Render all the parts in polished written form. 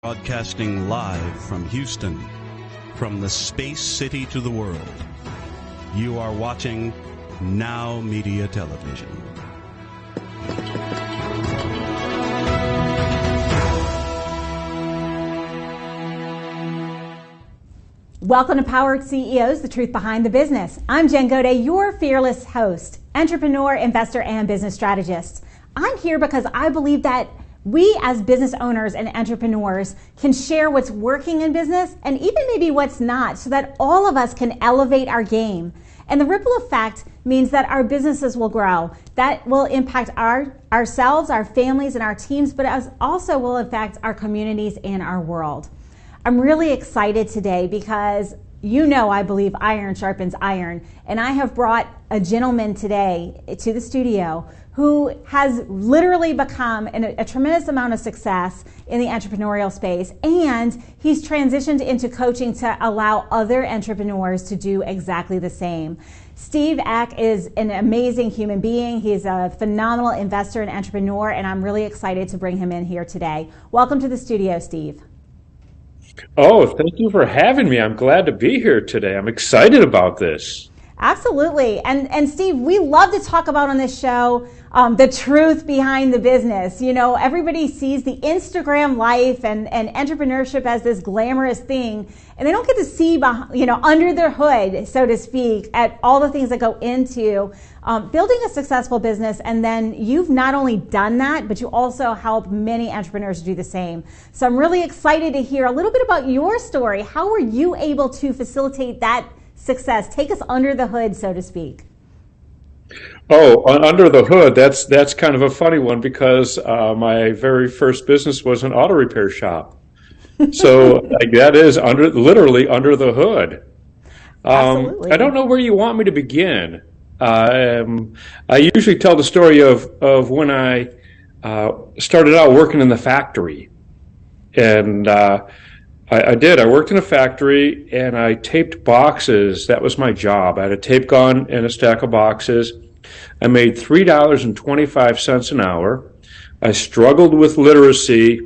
Broadcasting live from Houston, from the space city to the world. You are watching NowMedia Television. Welcome to Powered CEOs, the truth behind the business. I'm Jen Gaudet, your fearless host, entrepreneur, investor, and business strategist. I'm here because I believe that we as business owners and entrepreneurs can share what's working in business and even maybe what's not, so that all of us can elevate our game. And the ripple effect means that our businesses will grow. That will impact ourselves, our families, and our teams, but as also will affect our communities and our world. I'm really excited today because I believe iron sharpens iron. And I have brought a gentleman today to the studio who has literally become a tremendous amount of success in the entrepreneurial space. And he's transitioned into coaching to allow other entrepreneurs to do exactly the same. Steve Eck is an amazing human being. He's a phenomenal investor and entrepreneur, and I'm really excited to bring him in here today. Welcome to the studio, Steve. Oh, thank you for having me. I'm glad to be here today. I'm excited about this. Absolutely. And Steve, we love to talk about on this show the truth behind the business. You know, everybody sees the Instagram life and entrepreneurship as this glamorous thing, and they don't get to see, under the hood, so to speak, at all the things that go into building a successful business. And then you've not only done that, but you also help many entrepreneurs do the same. So I'm really excited to hear a little bit about your story. How were you able to facilitate that success? Take us under the hood, so to speak. Oh, under the hood, that's kind of a funny one, because my very first business was an auto repair shop. So that is literally under the hood. Absolutely. I don't know where you want me to begin. I usually tell the story of when I started out working in the factory. And I did. I worked in a factory and I taped boxes. That was my job. I had a tape gun and a stack of boxes. I made $3.25 an hour. I struggled with literacy.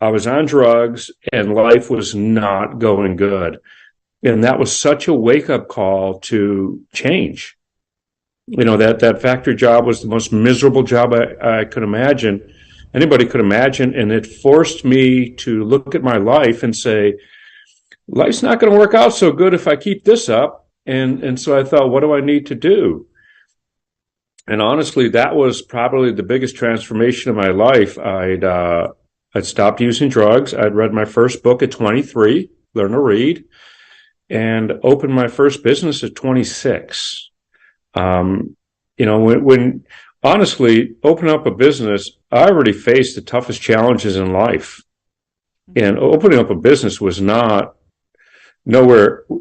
I was on drugs and life was not going good. And that was such a wake-up call to change. You know, that factory job was the most miserable job I could imagine. Anybody could imagine, and it forced me to look at my life and say, life's not going to work out so good if I keep this up. And so I thought, what do I need to do? And honestly, that was probably the biggest transformation of my life. I'd stopped using drugs. I'd read my first book at 23, learn to read, and opened my first business at 26. When honestly, opening up a business, I already faced the toughest challenges in life. And opening up a business was nowhere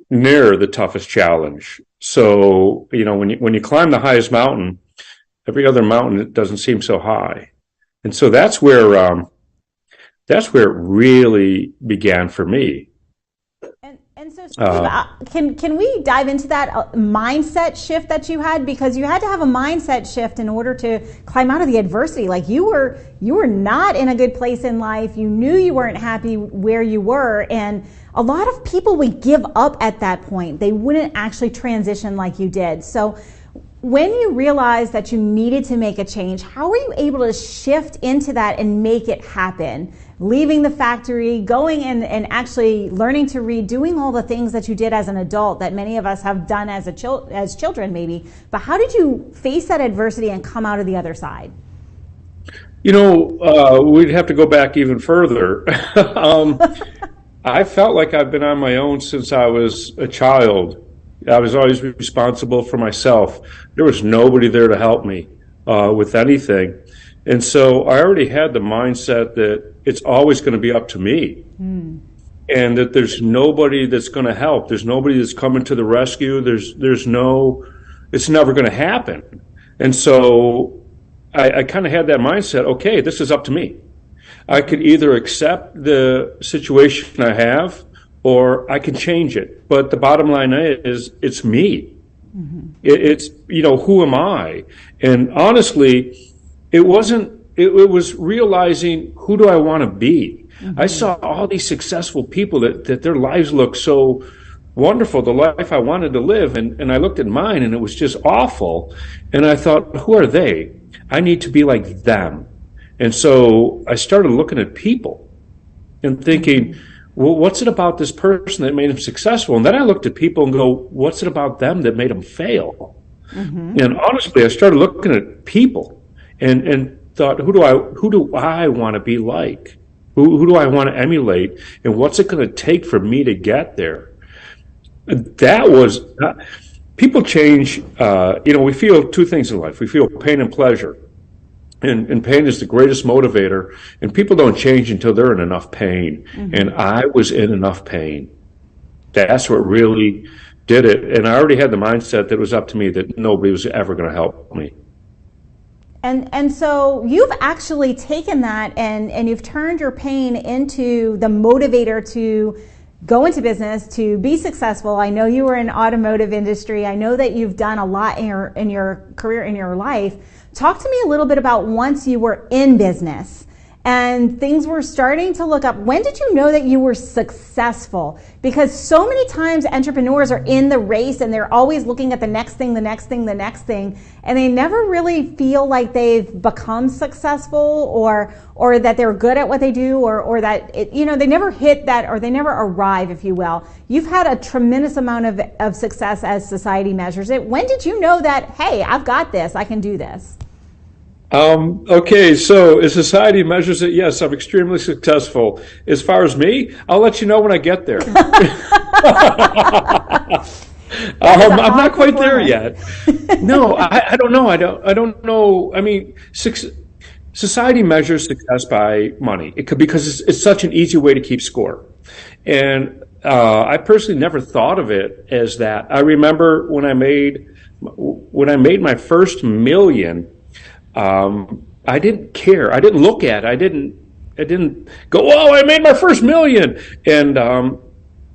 near the toughest challenge. So, when you climb the highest mountain, every other mountain doesn't seem so high. And so that's where it really began for me. And so, Steve, can we dive into that mindset shift that you had? Because you had to have a mindset shift in order to climb out of the adversity. Like you were not in a good place in life. You knew you weren't happy where you were. And a lot of people would give up at that point. They wouldn't actually transition like you did. So when you realized that you needed to make a change, how were you able to shift into that and make it happen? Leaving the factory, going and actually learning to read, doing all the things that you did as an adult that many of us have done as children maybe. But how did you face that adversity and come out of the other side? We'd have to go back even further. I felt like I've been on my own since I was a child. I was always responsible for myself. There was nobody there to help me with anything. And so I already had the mindset that it's always going to be up to me. And that there's nobody that's going to help. There's nobody that's coming to the rescue. It's never going to happen. And so I kind of had that mindset, okay, this is up to me. I could either accept the situation I have or I can change it. But the bottom line is, it's me. It's, who am I? And honestly, it was realizing, who do I want to be? I saw all these successful people that their lives looked so wonderful, the life I wanted to live. And I looked at mine and it was just awful. And I thought, who are they? I need to be like them. And so I started looking at people and thinking, well, what's it about this person that made him successful? And then I looked at people and go, what's it about them that made them fail? And honestly, I started looking at people and thought, who do I want to be like? Who do I want to emulate? And what's it going to take for me to get there? That was, people change, we feel two things in life. We feel pain and pleasure. And pain is the greatest motivator. And people don't change until they're in enough pain. And I was in enough pain. That's what really did it. And I already had the mindset that it was up to me, that nobody was ever going to help me. And so you've actually taken that and you've turned your pain into the motivator to go into business, to be successful. I know you were in automotive industry. I know that you've done a lot in your career, in your life. Talk to me a little bit about once you were in business and things were starting to look up. When did you know that you were successful? Because so many times entrepreneurs are in the race and they're always looking at the next thing, the next thing, the next thing, and they never really feel like they've become successful or that they're good at what they do or that they never hit that, or they never arrive, if you will. You've had a tremendous amount of success as society measures it. When did you know that, hey, I've got this, I can do this? Okay, so as society measures it, yes, I'm extremely successful. As far as me, I'll let you know when I get there. I'm not quite there yet. No, I don't know. I don't know. I mean, society measures success by money. Because it's such an easy way to keep score. And I personally never thought of it as that. I remember when I made my first million. I didn't care. I didn't look at it. I didn't go, oh, I made my first million. And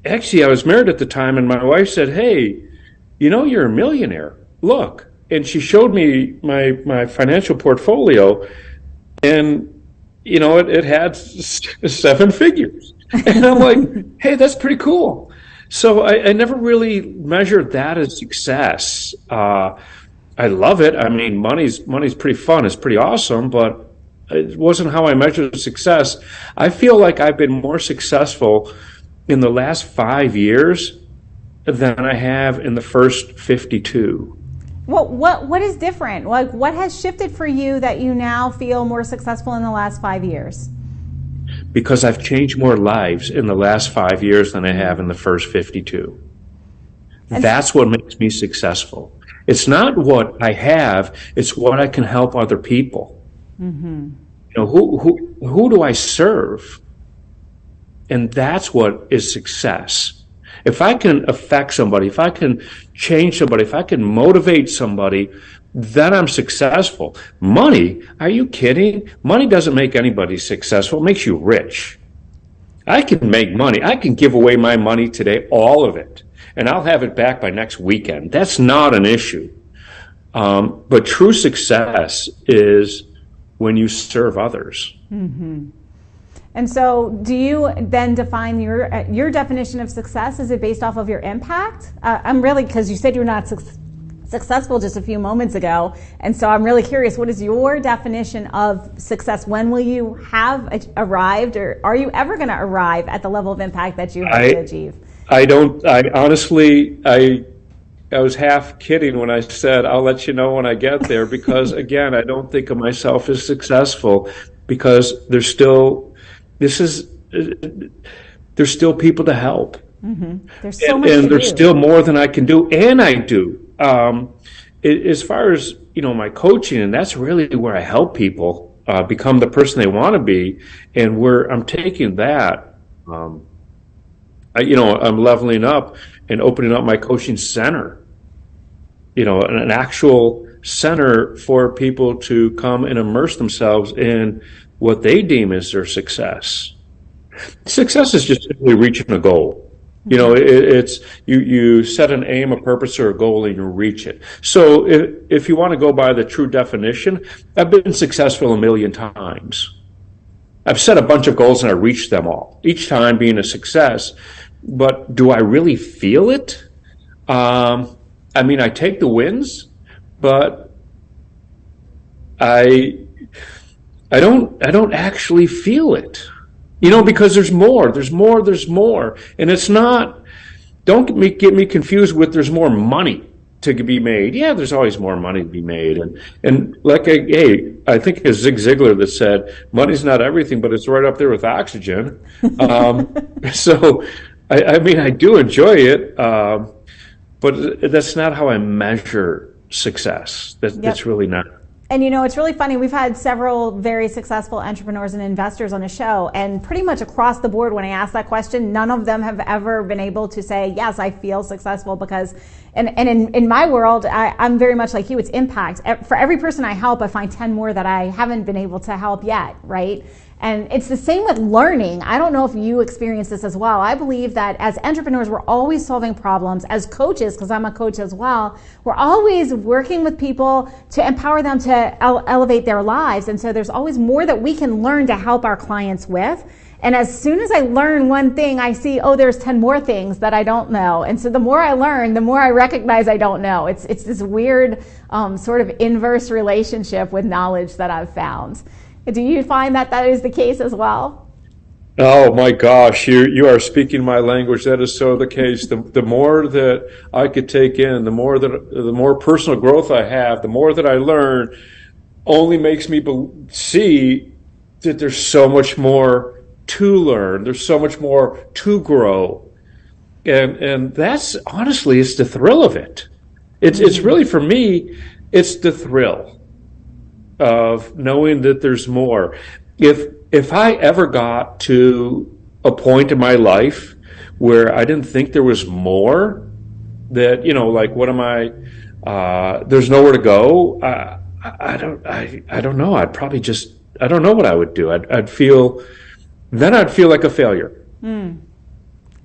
actually, I was married at the time, and my wife said, hey, you're a millionaire. Look. And she showed me my financial portfolio, and, it had 7 figures. And I'm like, hey, that's pretty cool. So I never really measured that as success. I love it. I mean, money's pretty fun. It's pretty awesome, but it wasn't how I measured success. I feel like I've been more successful in the last 5 years than I have in the first 52. Well, what is different? Like, what has shifted for you that you now feel more successful in the last 5 years? Because I've changed more lives in the last 5 years than I have in the first 52. And that's what makes me successful. It's not what I have, it's what I can help other people. Who do I serve? And that's what is success. If I can affect somebody, if I can change somebody, if I can motivate somebody, then I'm successful. Money? Are you kidding? Money doesn't make anybody successful. It makes you rich. I can make money. I can give away my money today, all of it, and I'll have it back by next weekend. That's not an issue. But true success is when you serve others. And so do you then define your definition of success? Is it based off of your impact? Because you said you're not successful just a few moments ago. And so I'm really curious, what is your definition of success? When will you have arrived, or are you ever going to arrive at the level of impact that you have to achieve? I was half kidding when I said, I'll let you know when I get there, because again, I don't think of myself as successful, because there's still people to help. There's so much and there's still more than I can do, and I do. As far as, my coaching, and that's really where I help people become the person they want to be, and where I'm taking that, I'm leveling up and opening up my coaching center, an actual center for people to come and immerse themselves in what they deem as their success. Success is just simply reaching a goal. It's you set an aim, a purpose, or a goal, and you reach it. So if you want to go by the true definition, I've been successful a million times. I've set a bunch of goals and I reached them all, each time being a success. But do I really feel it? I mean, I take the wins, but I don't actually feel it, because there's more, and it's not. Don't get me confused with there's more money to be made. Yeah, there's always more money to be made, and like I think it's Zig Ziglar that said, money's not everything, but it's right up there with oxygen. So, I mean, I do enjoy it, but that's not how I measure success. That's really not. And it's really funny. We've had several very successful entrepreneurs and investors on the show, and pretty much across the board, when I ask that question, none of them have ever been able to say, yes, I feel successful, because, and in my world, I'm very much like you, it's impact. For every person I help, I find 10 more that I haven't been able to help yet, right? And it's the same with learning. I don't know if you experience this as well. I believe that as entrepreneurs, we're always solving problems. As coaches, because I'm a coach as well, we're always working with people to empower them to elevate their lives. And so there's always more that we can learn to help our clients with. And as soon as I learn one thing, I see, there's 10 more things that I don't know. And so the more I learn, the more I recognize I don't know. It's this weird sort of inverse relationship with knowledge that I've found. Do you find that is the case as well? Oh my gosh, you are speaking my language. That is so the case. The more that I could take in, the more personal growth I have, the more that I learn, only makes me see that there's so much more to learn. There's so much more to grow, and that's honestly, it's the thrill of it. It's really, for me, it's the thrill of knowing that there's more. If I ever got to a point in my life where I didn't think there was more, that like, what am I? There's nowhere to go. I don't know. I'd probably just, I don't know what I would do. I'd feel like a failure.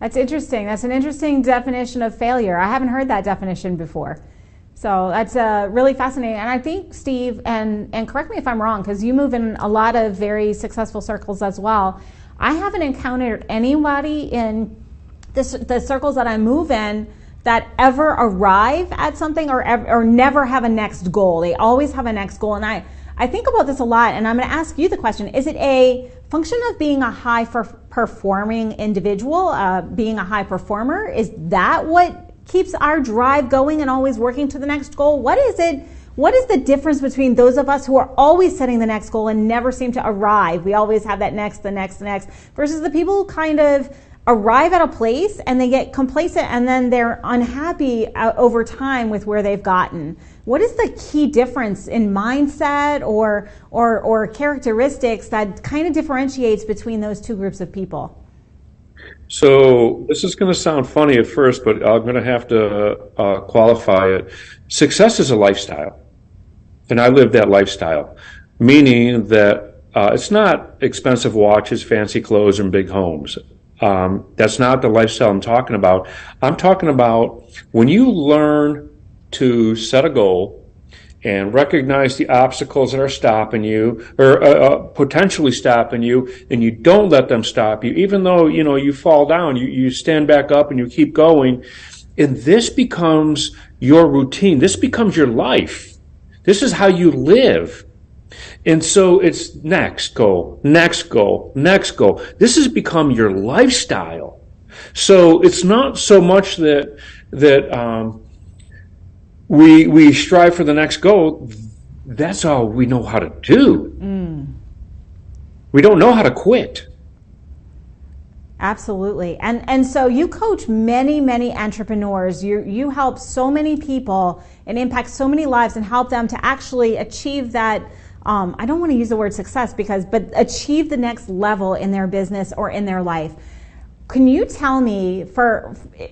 That's interesting. That's an interesting definition of failure. I haven't heard that definition before. So that's really fascinating. And I think, Steve, and correct me if I'm wrong, because you move in a lot of very successful circles as well. I haven't encountered anybody in the circles that I move in that ever arrive at something or never have a next goal. They always have a next goal. And I think about this a lot, and I'm going to ask you the question. Is it a function of being a high performing individual, being a high performer? Is that what keeps our drive going and always working to the next goal? What is it? What is the difference between those of us who are always setting the next goal and never seem to arrive? We always have that next, the next, versus the people who kind of arrive at a place and they get complacent and then they're unhappy over time with where they've gotten. What is the key difference in mindset or characteristics that kind of differentiates between those two groups of people? So this is going to sound funny at first, but I'm going to have to qualify it. Success is a lifestyle, and I live that lifestyle, meaning that it's not expensive watches, fancy clothes, and big homes. That's not the lifestyle I'm talking about. I'm talking about when you learn to set a goal and recognize the obstacles that are stopping you or potentially stopping you, and you don't let them stop you. Even though, you fall down, you stand back up and you keep going. And this becomes your routine. This becomes your life. This is how you live. And so it's next goal, next goal, next goal. This has become your lifestyle. So it's not so much that we strive for the next goal. That's all we know how to do. We don't know how to quit. Absolutely. And so you coach many entrepreneurs. You help so many people and impact so many lives and help them to actually achieve that. I don't want to use the word success but achieve the next level in their business or in their life. Can you tell me,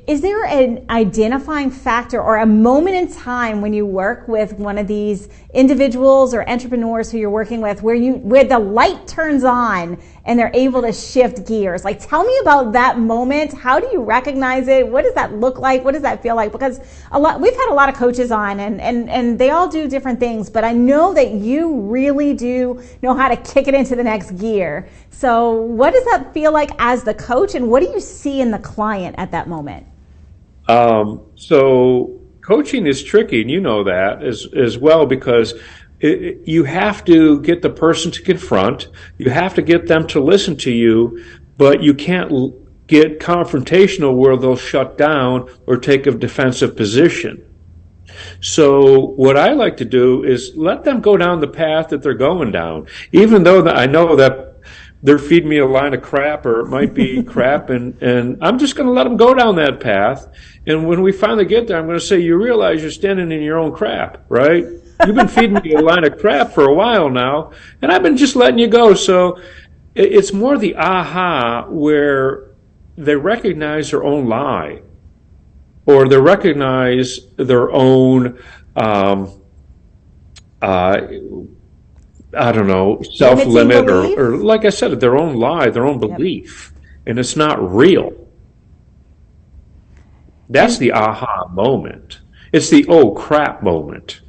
is there an identifying factor or a moment in time when you work with one of these individuals or entrepreneurs who you're working with where the light turns on and they're able to shift gears. Like, tell me about that moment. How do you recognize it? What does that look like? What does that feel like? Because we've had a lot of coaches on, and they all do different things, but I know that you really do know how to kick it into the next gear. So what does that feel like as the coach, and what do you see in the client at that moment? So coaching is tricky, and you know that as well, because you have to get the person to confront, you have to get them to listen to you, but you can't get confrontational where they'll shut down or take a defensive position. So what I like to do is let them go down the path that they're going down, even though I know that they're feeding me a line of crap, or it might be crap, and I'm just going to let them go down that path. And when we finally get there, I'm going to say, you realize you're standing in your own crap, right? You've been feeding me a line of crap for a while now, and I've been just letting you go. So it's more the aha where they recognize their own lie, or they recognize their own, self-limit, or like I said, their own lie, their own belief, and it's not real. That's the aha moment. It's the oh crap moment.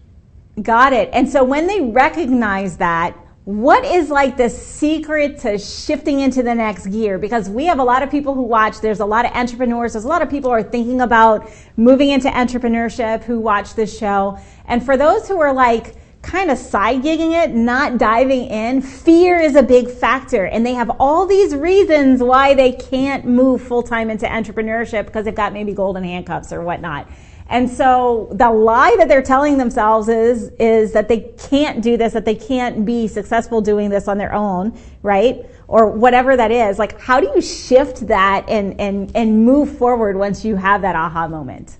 Got it. And so when they recognize that, what is like the secret to shifting into the next gear? Because we have a lot of people who watch, there's a lot of entrepreneurs, there's a lot of people who are thinking about moving into entrepreneurship who watch this show. And for those who are like kind of side gigging it, not diving in, fear is a big factor. And they have all these reasons why they can't move full-time into entrepreneurship because they've got maybe golden handcuffs or whatnot. And so the lie that they're telling themselves is that they can't do this, that they can't be successful doing this on their own, right? Or whatever that is. Like, how do you shift that and move forward once you have that aha moment?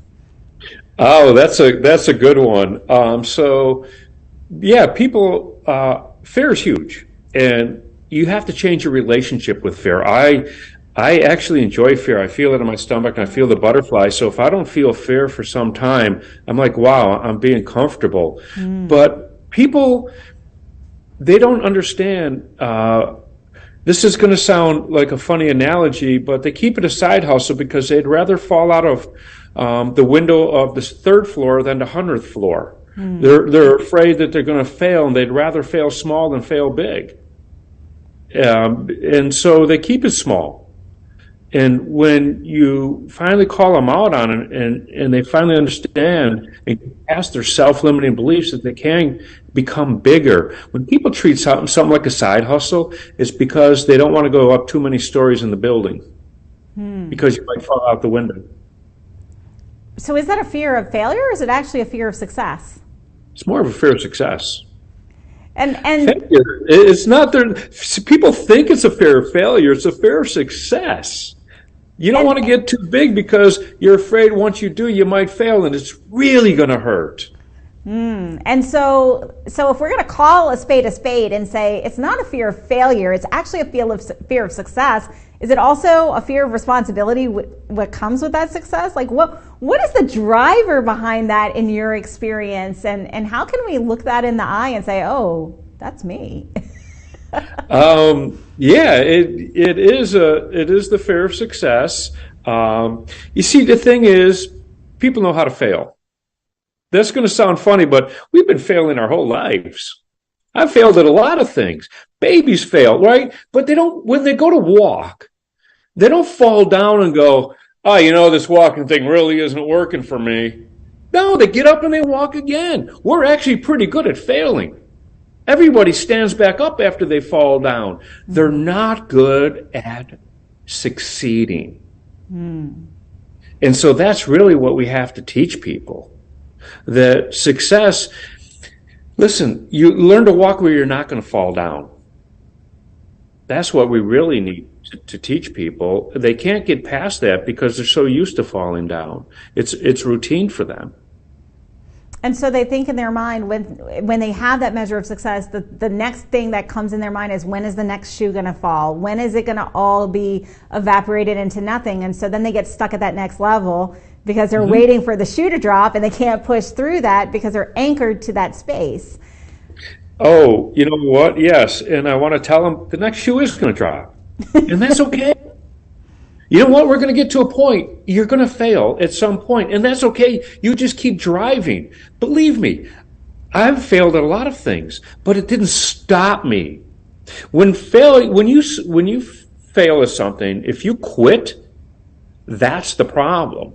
Oh, that's a good one. So yeah, people, fear is huge, and you have to change your relationship with fear. I actually enjoy fear. I feel it in my stomach, and I feel the butterfly. So if I don't feel fear for some time, I'm like, wow, I'm being comfortable. But people, they don't understand. This is going to sound like a funny analogy, but they keep it a side hustle because they'd rather fall out of the window of the third floor than the 100th floor. They're afraid that they're going to fail, and they'd rather fail small than fail big. And so they keep it small. And when you finally call them out on it, and they finally understand and ask their self-limiting beliefs that they can become bigger. When people treat something like a side hustle, it's because they don't want to go up too many stories in the building because you might fall out the window. So is that a fear of failure, or is it actually a fear of success? It's more of a fear of success. And failure, it's not there. People think it's a fear of failure. It's a fear of success. You don't want to get too big because you're afraid once you do, you might fail, and it's really going to hurt. And so if we're going to call a spade and say it's not a fear of failure, it's actually a fear of success, is it also a fear of responsibility, what comes with that success? Like, what is the driver behind that in your experience, and how can we look that in the eye and say, oh, that's me? Yeah, it is the fear of success. You see, the thing is, people know how to fail. That's going to sound funny, but we've been failing our whole lives. I've failed at a lot of things. Babies fail, right? But they don't, when they go to walk, they don't fall down and go, oh, this walking thing really isn't working for me. No, they get up and they walk again. We're actually pretty good at failing. Everybody stands back up after they fall down. They're not good at succeeding. And so that's really what we have to teach people. That success, listen, you learn to walk where you're not going to fall down. That's what we really need to teach people. They can't get past that because they're so used to falling down. It's routine for them. And so they think in their mind, when they have that measure of success, the next thing that comes in their mind is, when is the next shoe going to fall? When is it going to all be evaporated into nothing? And so then they get stuck at that next level because they're waiting for the shoe to drop, and they can't push through that because they're anchored to that space. Oh, you know what? Yes. And I want to tell them the next shoe is going to drop. And that's okay. You know what? We're going to get to a point. You're going to fail at some point, and that's okay. You just keep driving. Believe me, I've failed at a lot of things, but it didn't stop me. When you fail at something, if you quit, that's the problem.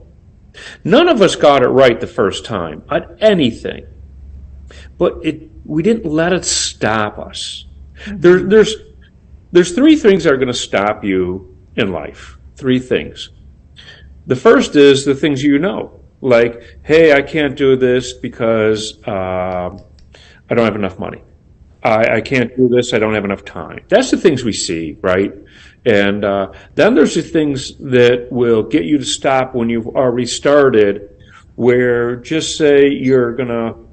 None of us got it right the first time at anything, but we didn't let it stop us. There's three things that are going to stop you in life. Three things. The first is the things you know, like, hey, I can't do this because I don't have enough money. I can't do this, I don't have enough time. That's the things we see, right? And then there's the things that will get you to stop when you've already started, where just say you're going to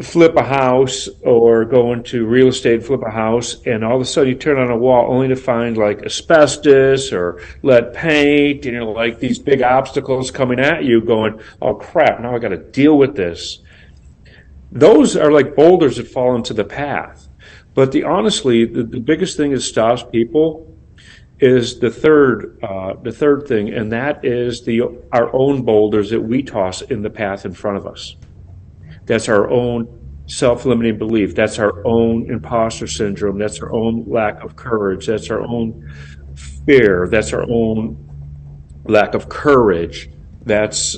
flip a house or go into real estate, flip a house, and all of a sudden you turn on a wall only to find like asbestos or lead paint, and you're like these big obstacles coming at you going, oh crap, now I got to deal with this. Those are like boulders that fall into the path. But honestly, the biggest thing that stops people is the third thing, and that is our own boulders that we toss in the path in front of us. That's our own self-limiting belief. That's our own imposter syndrome. That's our own lack of courage. That's our own fear. That's our own lack of courage. That's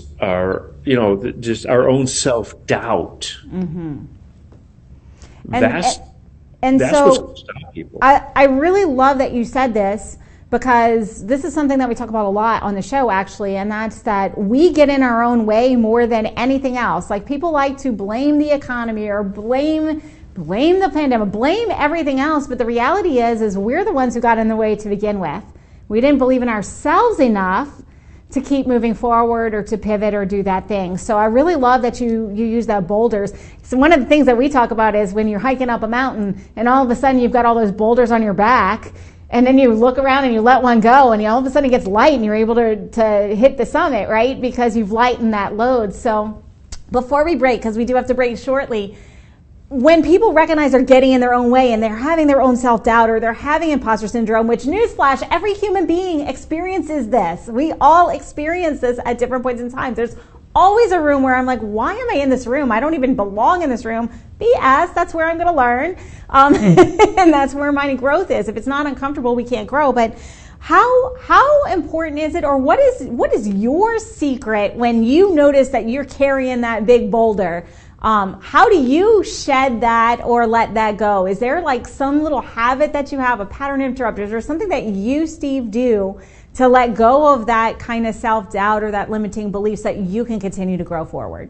just our own self-doubt. Mm-hmm. That's so what's going to stop people. I really love that you said this, because this is something that we talk about a lot on the show, actually, and that's that we get in our own way more than anything else. Like, people like to blame the economy or blame the pandemic, blame everything else, but the reality is we're the ones who got in the way to begin with. We didn't believe in ourselves enough to keep moving forward or to pivot or do that thing. So I really love that you use that boulders. So one of the things that we talk about is when you're hiking up a mountain and all of a sudden you've got all those boulders on your back, and then you look around and you let one go, and all of a sudden it gets light and you're able to hit the summit, right? Because you've lightened that load. So before we break, because we do have to break shortly, when people recognize they're getting in their own way and they're having their own self-doubt or they're having imposter syndrome, which, newsflash, every human being experiences this. We all experience this at different points in time. There's always a room where I'm like, why am I in this room? I don't even belong in this room. BS, that's where I'm going to learn. And that's where my growth is. If it's not uncomfortable, we can't grow. But how important is it, or what is your secret when you notice that you're carrying that big boulder? How do you shed that or let that go? Is there like some little habit that you have, a pattern interrupters, or something that you, Steve, do to let go of that kind of self-doubt or that limiting beliefs that you can continue to grow forward?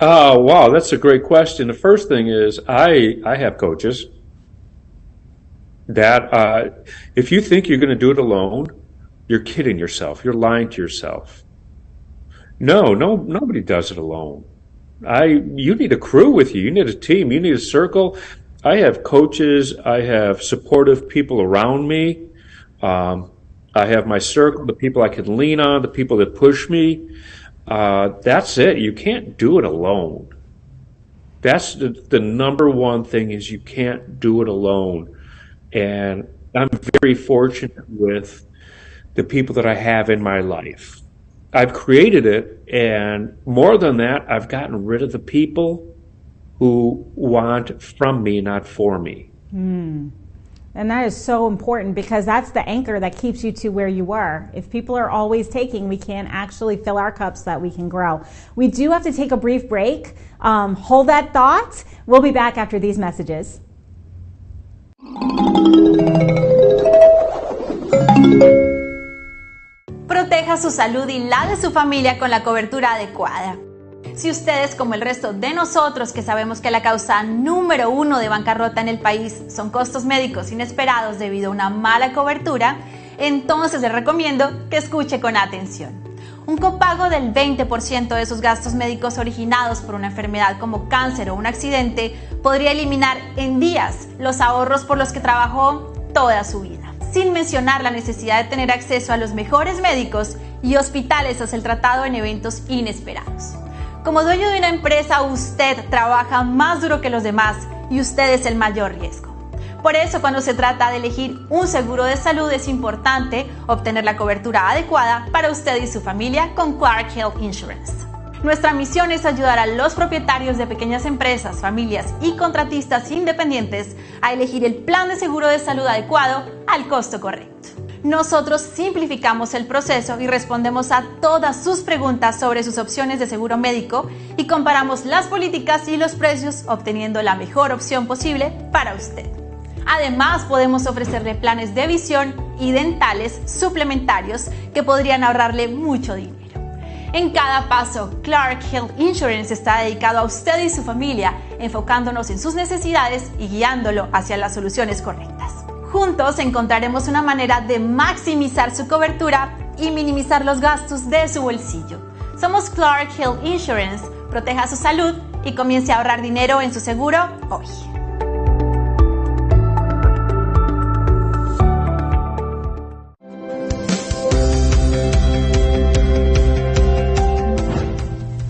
Wow, that's a great question. The first thing is I have coaches that if you think you're going to do it alone, you're kidding yourself. You're lying to yourself. No, nobody does it alone. You need a crew with you. You need a team. You need a circle. I have coaches. I have supportive people around me. I have my circle, the people I can lean on, the people that push me. That's it. You can't do it alone. That's the number one thing, is you can't do it alone. And I'm very fortunate with the people that I have in my life. I've created it, and more than that, I've gotten rid of the people who want from me, not for me. And that is so important, because that's the anchor that keeps you to where you were. If people are always taking, we can't actually fill our cups so that we can grow. We do have to take a brief break. Hold that thought. We'll be back after these messages. Proteja su salud y la de su familia con la cobertura adecuada. Si ustedes, como el resto de nosotros, que sabemos que la causa número 1 de bancarrota en el país son costos médicos inesperados debido a una mala cobertura, entonces les recomiendo que escuche con atención. Un copago del 20% de sus gastos médicos originados por una enfermedad como cáncer o un accidente podría eliminar en días los ahorros por los que trabajó toda su vida, sin mencionar la necesidad de tener acceso a los mejores médicos y hospitales tras el tratado en eventos inesperados. Como dueño de una empresa, usted trabaja más duro que los demás y usted es el mayor riesgo. Por eso, cuando se trata de elegir un seguro de salud, es importante obtener la cobertura adecuada para usted y su familia con Clark Health Insurance. Nuestra misión es ayudar a los propietarios de pequeñas empresas, familias y contratistas independientes a elegir el plan de seguro de salud adecuado al costo correcto. Nosotros simplificamos el proceso y respondemos a todas sus preguntas sobre sus opciones de seguro médico y comparamos las políticas y los precios, obteniendo la mejor opción posible para usted. Además, podemos ofrecerle planes de visión y dentales suplementarios que podrían ahorrarle mucho dinero. En cada paso, Clark Health Insurance está dedicado a usted y su familia, enfocándonos en sus necesidades y guiándolo hacia las soluciones correctas. Juntos encontraremos una manera de maximizar su cobertura y minimizar los gastos de su bolsillo. Somos Clark Health Insurance. Proteja su salud y comience a ahorrar dinero en su seguro hoy.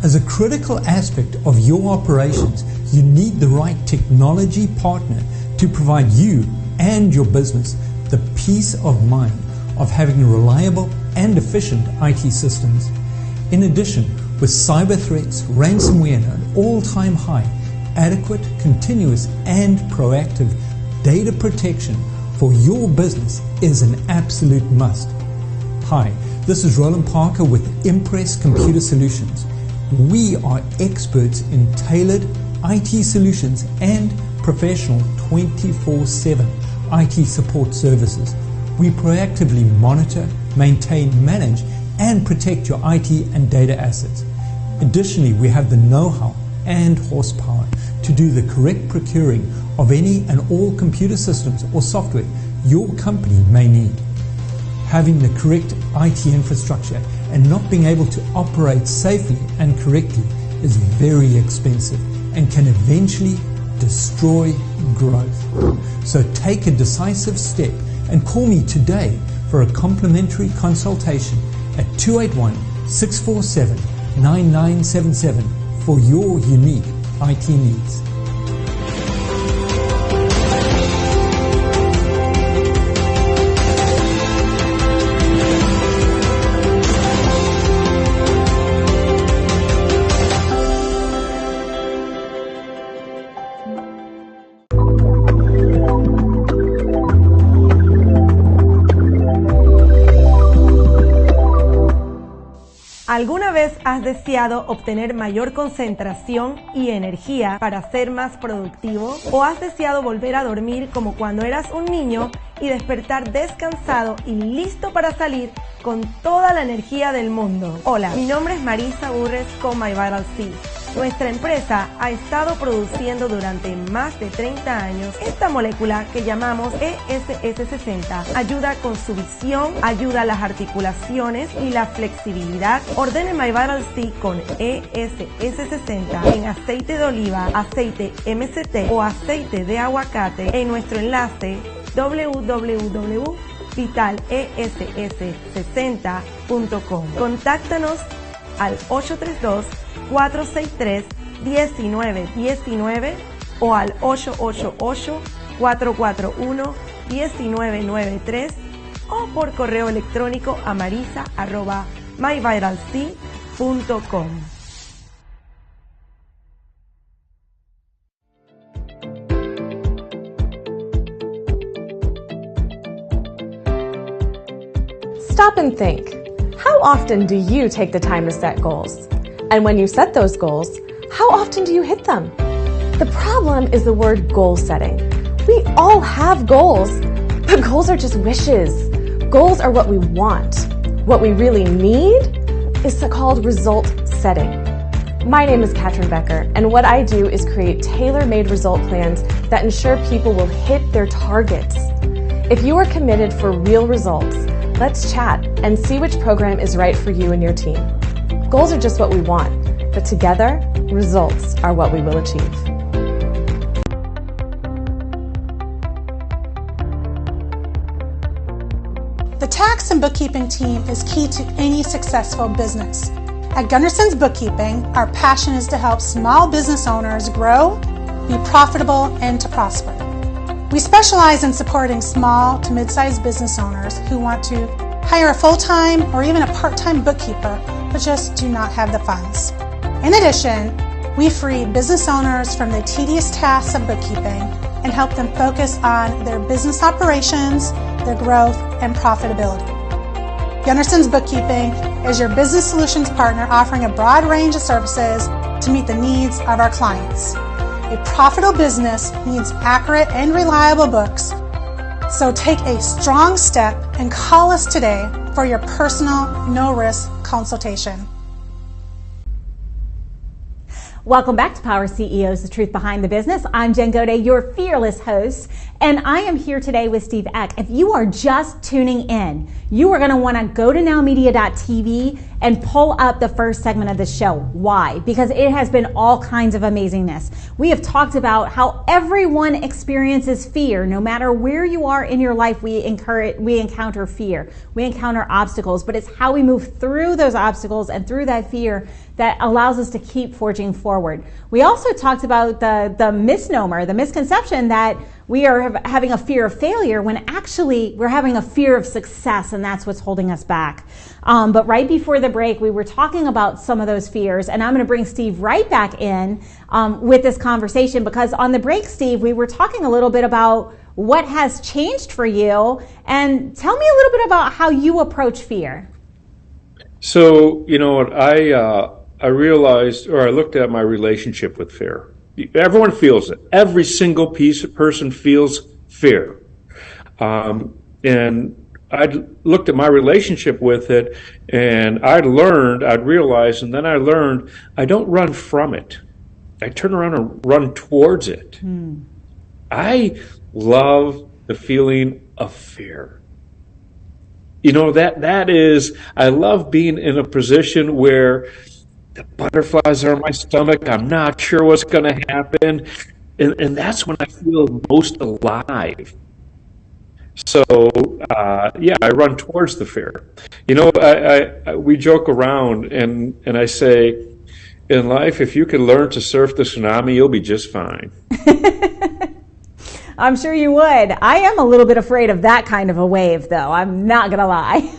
As a critical aspect of your operations, you need the right technology partner to provide you and your business the peace of mind of having reliable and efficient IT systems. In addition, with cyber threats, ransomware at an all-time high, adequate, continuous, and proactive data protection for your business is an absolute must. Hi, this is Roland Parker with Impress Computer Solutions. We are experts in tailored IT solutions and professional 24/7 IT support services. We proactively monitor, maintain, manage, and protect your IT and data assets. Additionally, we have the know-how and horsepower to do the correct procuring of any and all computer systems or software your company may need. Having the correct IT infrastructure and not being able to operate safely and correctly is very expensive and can eventually destroy growth. So take a decisive step and call me today for a complimentary consultation at 281-647-9977 for your unique IT needs. ¿Alguna vez has deseado obtener mayor concentración y energía para ser más productivo? ¿O has deseado volver a dormir como cuando eras un niño y despertar descansado y listo para salir con toda la energía del mundo? Hola, mi nombre es Marisa Burres con My Vital C. Nuestra empresa ha estado produciendo durante más de 30 años esta molécula que llamamos ESS60. Ayuda con su visión, ayuda a las articulaciones y la flexibilidad. Ordene My Vital C con ESS60 en aceite de oliva, aceite MCT o aceite de aguacate en nuestro enlace www.vitaless60.com. Contáctanos al 832-463-1919 o al 888-441-1993 o por correo electrónico a marisa@myvitalc.com. Stop and think. How often do you take the time to set goals? And when you set those goals, how often do you hit them? The problem is the word goal setting. We all have goals, but goals are just wishes. Goals are what we want. What we really need is called result setting. My name is Katrin Becker, and what I do is create tailor-made result plans that ensure people will hit their targets. If you are committed for real results, let's chat and see which program is right for you and your team. Goals are just what we want, but together, results are what we will achieve. The tax and bookkeeping team is key to any successful business. At Gunderson's Bookkeeping, our passion is to help small business owners grow, be profitable, and to prosper. We specialize in supporting small to mid-sized business owners who want to hire a full-time or even a part-time bookkeeper, but just do not have the funds. In addition, we free business owners from the tedious tasks of bookkeeping and help them focus on their business operations, their growth, and profitability. Gunderson's Bookkeeping is your business solutions partner offering a broad range of services to meet the needs of our clients. A profitable business needs accurate and reliable books, so take a strong step and call us today for your personal, no-risk consultation. Welcome back to Power CEOs, the truth behind the business. I'm Jen Gaudet, your fearless host, and I am here today with Steve Eck. If you are just tuning in, you are going to want to go to NowMedia.tv and pull up the first segment of the show. Why? Because it has been all kinds of amazingness. We have talked about how everyone experiences fear. No matter where you are in your life, we encounter fear. We encounter obstacles, but it's how we move through those obstacles and through that fear that allows us to keep forging forward. We also talked about the misnomer, the misconception that we are having a fear of failure when actually we're having a fear of success, and that's what's holding us back. But right before the break, we were talking about some of those fears, and I'm going to bring Steve right back in with this conversation, because on the break, Steve, we were talking a little bit about what has changed for you, and tell me a little bit about how you approach fear. So, you know what, I realized, or I looked at my relationship with fear. Everyone feels it. Every single person feels fear. And I looked at my relationship with it, and I'd realized, and then I learned I don't run from it. I turn around and run towards it. I love the feeling of fear. You know, that is, I love being in a position where the butterflies are in my stomach. I'm not sure what's going to happen. And that's when I feel most alive. So, I run towards the fear. You know, we joke around and I say, in life, if you can learn to surf the tsunami, you'll be just fine. I'm sure you would. I am a little bit afraid of that kind of a wave, though. I'm not going to lie.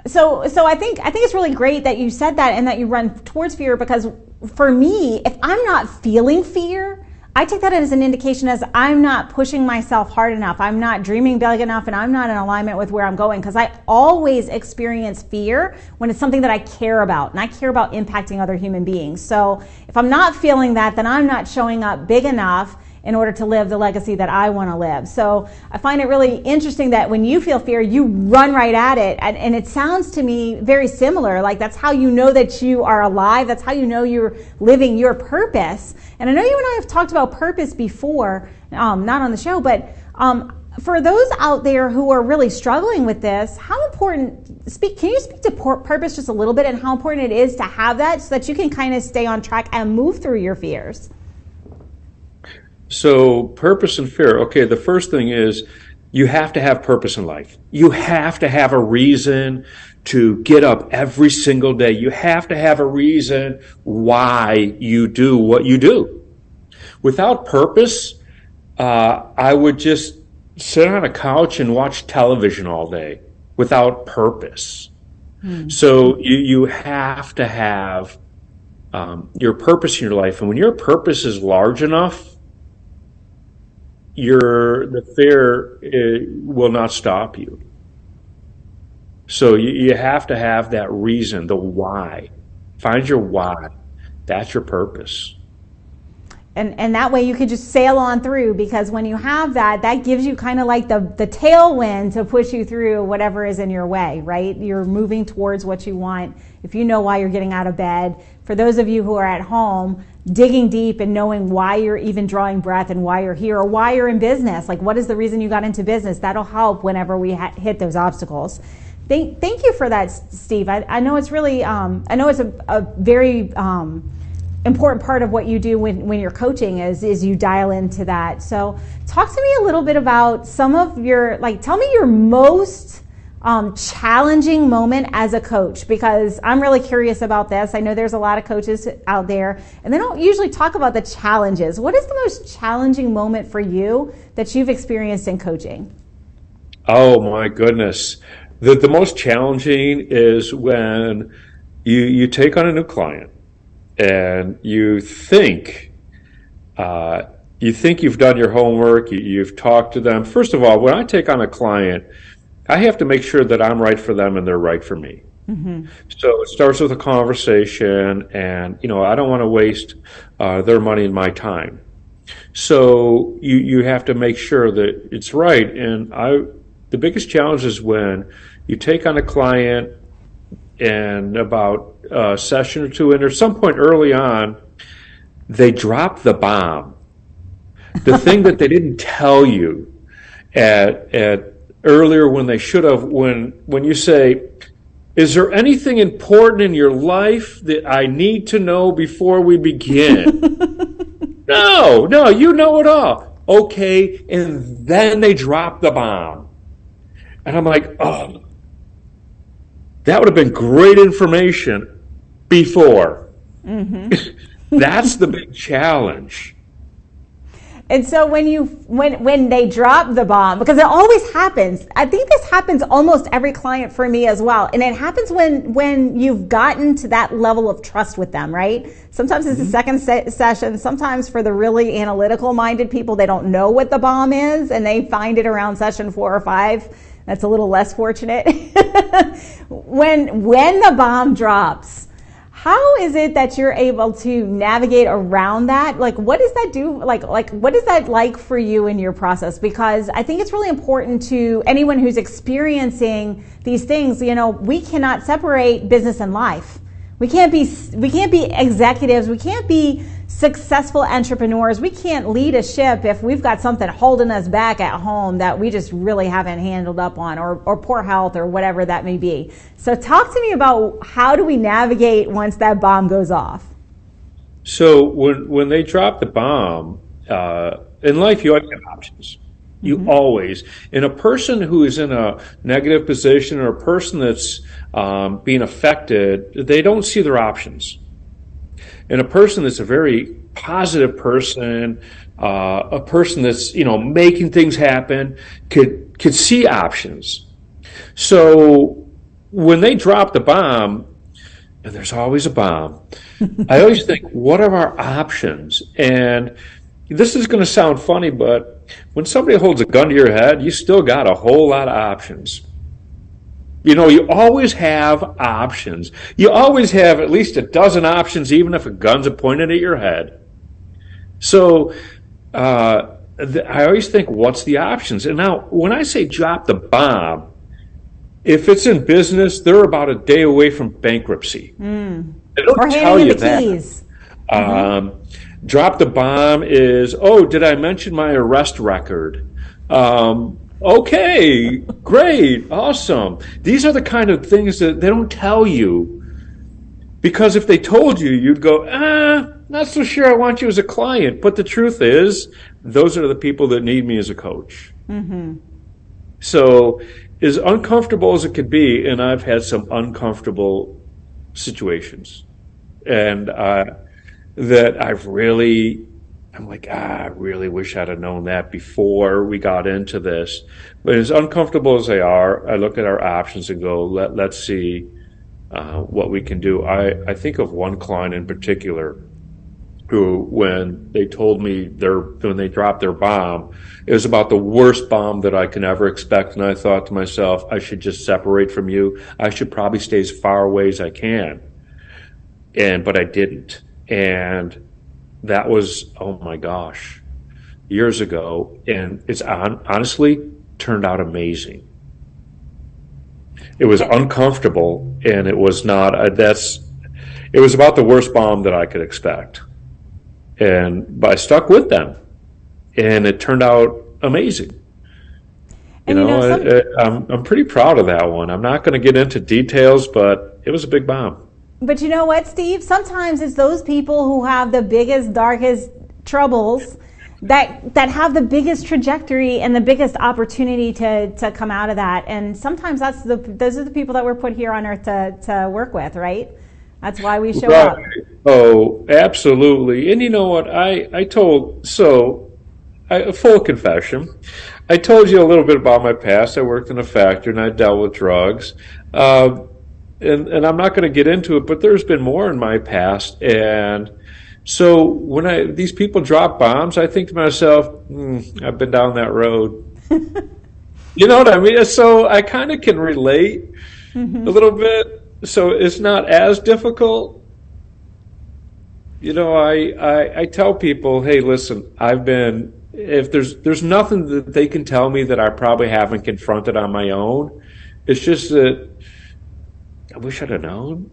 So I think it's really great that you said that and that you run towards fear, because for me, if I'm not feeling fear, I take that as an indication as I'm not pushing myself hard enough. I'm not dreaming big enough, and I'm not in alignment with where I'm going, because I always experience fear when it's something that I care about, and I care about impacting other human beings. So if I'm not feeling that, then I'm not showing up big enough in order to live the legacy that I want to live. So I find it really interesting that when you feel fear, you run right at it. And it sounds to me very similar. Like, that's how you know that you are alive. That's how you know you're living your purpose. And I know you and I have talked about purpose before, not on the show, but for those out there who are really struggling with this, how important, can you speak to purpose just a little bit, and how important it is to have that so that you can kind of stay on track and move through your fears? So purpose and fear. Okay, the first thing is you have to have purpose in life. You have to have a reason to get up every single day. You have to have a reason why you do what you do. Without purpose, I would just sit on a couch and watch television all day without purpose. So you have to have your purpose in your life. And when your purpose is large enough, the fear will not stop you. So you have to have that reason, the why. Find your why. That's your purpose. And that way you can just sail on through, because when you have that, that gives you kind of like the tailwind to push you through whatever is in your way, right? You're moving towards what you want. If you know why you're getting out of bed, for those of you who are at home, digging deep and knowing why you're even drawing breath and why you're here, or why you're in business, like what is the reason you got into business, that'll help whenever we hit those obstacles. Thank you for that, Steve. I know it's really, I know it's a very important part of what you do when you're coaching is you dial into that. So talk to me a little bit about some of your, tell me your most challenging moment as a coach? Because I'm really curious about this. I know there's a lot of coaches out there, and they don't usually talk about the challenges. What is the most challenging moment for you that you've experienced in coaching? Oh my goodness. The most challenging is when you take on a new client and you think you've done your homework, you've talked to them. First of all, when I take on a client, I have to make sure that I'm right for them and they're right for me. Mm-hmm. So it starts with a conversation, and I don't want to waste their money and my time. So you have to make sure that it's right. And the biggest challenge is when you take on a client and about a session or two in, or some point early on, they drop the bomb. The thing that they didn't tell you at earlier when they should have, when you say, is there anything important in your life that I need to know before we begin? No, you know it all. Okay, and then they drop the bomb. And I'm like, oh, that would have been great information before. Mm-hmm. That's the big challenge. And so when they drop the bomb, because it always happens, I think this happens almost every client for me as well. And it happens when you've gotten to that level of trust with them, right? Sometimes it's the second session. Sometimes for the really analytical minded people, they don't know what the bomb is and they find it around session 4 or 5. That's a little less fortunate. When the bomb drops, how is it that you're able to navigate around that? Like, what does that do? Like, what is that like for you in your process? Because I think it's really important to anyone who's experiencing these things. We cannot separate business and life. We can't be executives. We can't be successful entrepreneurs. We can't lead a ship if we've got something holding us back at home that we just really haven't handled up on, or poor health, or whatever that may be. So talk to me about how do we navigate once that bomb goes off? So when they drop the bomb, in life you always have options. You always. And a person who is in a negative position, or a person that's being affected, they don't see their options. And a person that's a very positive person, a person that's making things happen, could see options. So when they drop the bomb, and there's always a bomb, I always think, what are our options? And this is going to sound funny, but when somebody holds a gun to your head, you still got a whole lot of options. You always have options. You always have at least a dozen options, even if a gun's pointed at your head. So I always think, what's the options? And now, when I say drop the bomb, if it's in business, they're about a day away from bankruptcy. They don't tell you that. Drop the bomb is, oh, did I mention my arrest record? Okay, great, awesome. These are the kind of things that they don't tell you, because if they told you, you'd go, not so sure I want you as a client. But the truth is, those are the people that need me as a coach. Mm-hmm. So as uncomfortable as it could be, and I've had some uncomfortable situations, and that I'm like, I really wish I'd have known that before we got into this. But as uncomfortable as they are, I look at our options and go, let's see what we can do. I think of one client in particular who, when they told me when they dropped their bomb, it was about the worst bomb that I can ever expect. And I thought to myself, I should just separate from you. I should probably stay as far away as I can. But I didn't. And that was, oh my gosh, years ago, and it's honestly turned out amazing. It was uncomfortable, and it was not. It was about the worst bomb that I could expect, but I stuck with them, and it turned out amazing. I'm pretty proud of that one. I'm not going to get into details, but it was a big bomb. But you know what, Steve? Sometimes it's those people who have the biggest, darkest troubles that have the biggest trajectory and the biggest opportunity to come out of that. And sometimes those are the people that we're put here on earth to work with, right? That's why we show up. Oh, absolutely. And you know what? Full confession. I told you a little bit about my past. I worked in a factory and I dealt with drugs. And I'm not going to get into it, but there's been more in my past. And so when these people drop bombs, I think to myself, I've been down that road. You know what I mean? So I kind of can relate a little bit. So it's not as difficult. You know, I tell people, hey, listen, if there's nothing that they can tell me that I probably haven't confronted on my own. It's just that I wish I'd have known.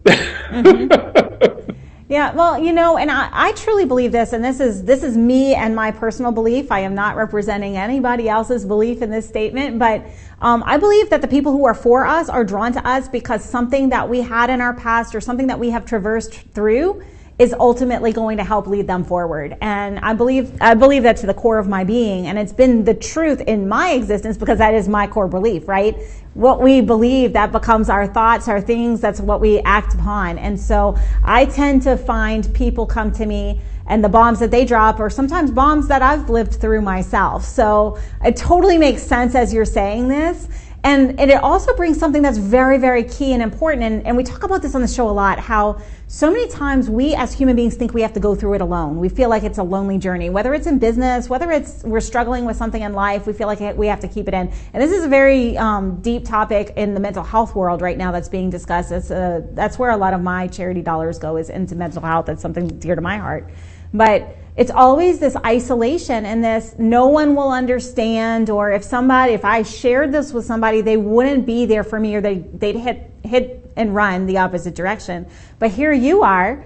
Yeah, well, you know, and I truly believe this, and this is me and my personal belief. I am not representing anybody else's belief in this statement, but I believe that the people who are for us are drawn to us because something that we had in our past or something that we have traversed through is ultimately going to help lead them forward. And I believe that to the core of my being, and it's been the truth in my existence because that is my core belief, right? What we believe, that becomes our thoughts, our things, that's what we act upon. And so I tend to find people come to me and the bombs that they drop are sometimes bombs that I've lived through myself. So it totally makes sense as you're saying this. And it also brings something that's very, very key and important. And we talk about this on the show a lot, how so many times we as human beings think we have to go through it alone. We feel like it's a lonely journey, whether it's in business, whether we're struggling with something in life, we feel like we have to keep it in. And this is a very deep topic in the mental health world right now that's being discussed. That's where a lot of my charity dollars go, is into mental health. That's something dear to my heart. But it's always this isolation and this no one will understand, or if I shared this with somebody, they wouldn't be there for me, or they'd hit and run the opposite direction. But here you are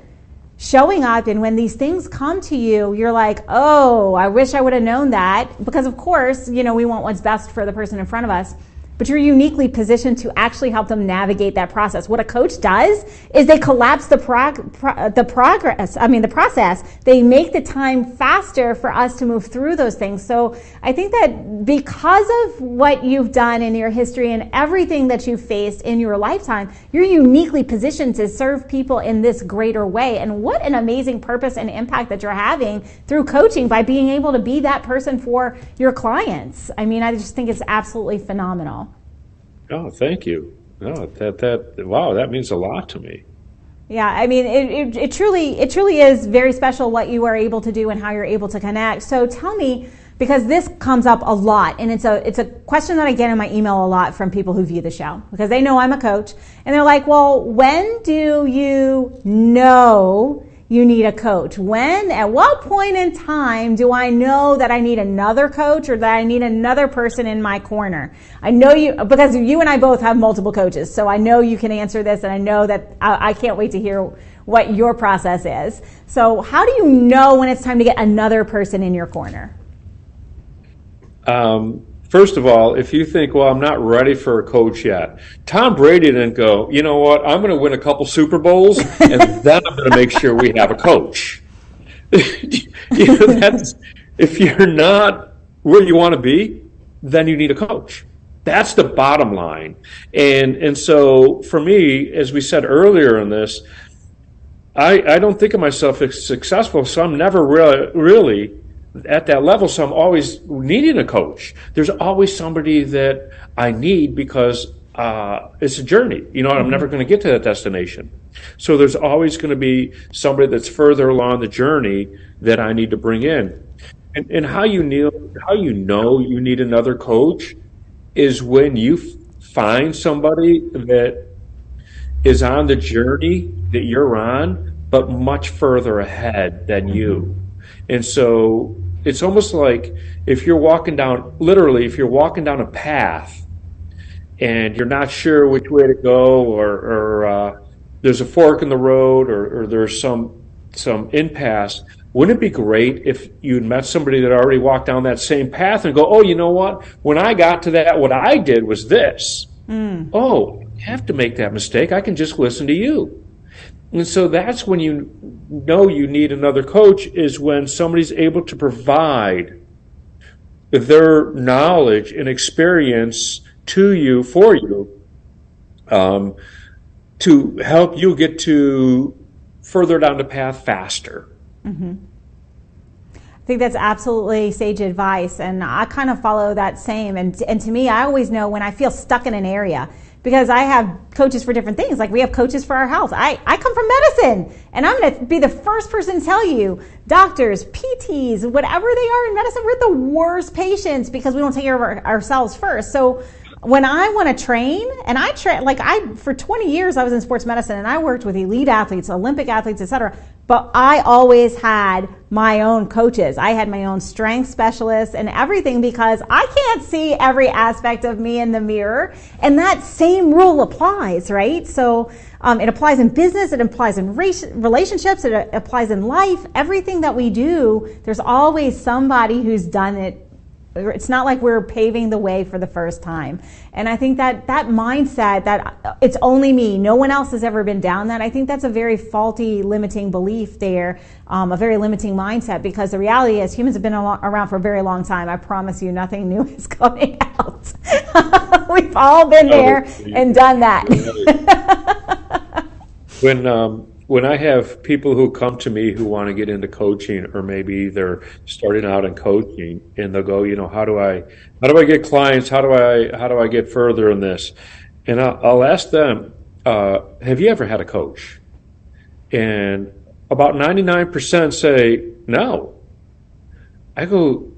showing up, and when these things come to you, you're like, oh, I wish I would have known that, because of course, you know, we want what's best for the person in front of us. But you're uniquely positioned to actually help them navigate that process. What a coach does is they collapse the process. They make the time faster for us to move through those things. So I think that because of what you've done in your history and everything that you've faced in your lifetime, you're uniquely positioned to serve people in this greater way. And what an amazing purpose and impact that you're having through coaching by being able to be that person for your clients. I mean, I just think it's absolutely phenomenal. Oh, thank you. No, wow, that means a lot to me. Yeah, I mean, it truly is very special what you are able to do and how you're able to connect. So tell me, because this comes up a lot, and it's a question that I get in my email a lot from people who view the show, because they know I'm a coach, and they're like, well, when do you know you need a coach? At what point in time do I know that I need another coach, or that I need another person in my corner? I know you, because you and I both have multiple coaches, so I know you can answer this, and I know that I can't wait to hear what your process is. So how do you know when it's time to get another person in your corner? First of all, if you think, well, I'm not ready for a coach yet, Tom Brady didn't go, you know what, I'm going to win a couple Super Bowls, and then I'm going to make sure we have a coach. If you're not where you want to be, then you need a coach. That's the bottom line. And so for me, as we said earlier in this, I don't think of myself as successful, so I'm never really at that level, so I'm always needing a coach. There's always somebody that I need, because it's a journey. You know, I'm never going to get to that destination. So there's always going to be somebody that's further along the journey that I need to bring in. And how you know you need another coach is when you find somebody that is on the journey that you're on, but much further ahead than you. And so it's almost like if you're walking down a path and you're not sure which way to go, or there's a fork in the road, or there's some impasse, wouldn't it be great if you'd met somebody that already walked down that same path and go, oh, you know what? When I got to that, what I did was this. Oh, I have to make that mistake. I can just listen to you. And so that's when you know you need another coach, is when somebody's able to provide their knowledge and experience to you, for you, to help you get to further down the path faster. Mm-hmm. I think that's absolutely sage advice, and I kind of follow that same. And to me, I always know when I feel stuck in an area, because I have coaches for different things. Like we have coaches for our health. I come from medicine, and I'm going to be the first person to tell you, doctors, PTs, whatever they are in medicine, we're the worst patients because we don't take care of ourselves first. So when I want to train, and I train, for 20 years I was in sports medicine, and I worked with elite athletes, Olympic athletes, etc. But I always had my own coaches. I had my own strength specialists and everything, because I can't see every aspect of me in the mirror. And that same rule applies, right? So it applies in business, it applies in relationships, it applies in life. Everything that we do, there's always somebody who's done it. It's not like we're paving the way for the first time. And I think that mindset that it's only me, no one else has ever been down that, I think that's a very faulty, limiting belief there, a very limiting mindset, because the reality is humans have been around for a very long time. I promise you, nothing new is coming out. We've all been there and done that. When I have people who come to me who want to get into coaching, or maybe they're starting out in coaching, and they'll go, how do I get clients? How do I get further in this? And I'll ask them, have you ever had a coach? And about 99% say no. I go,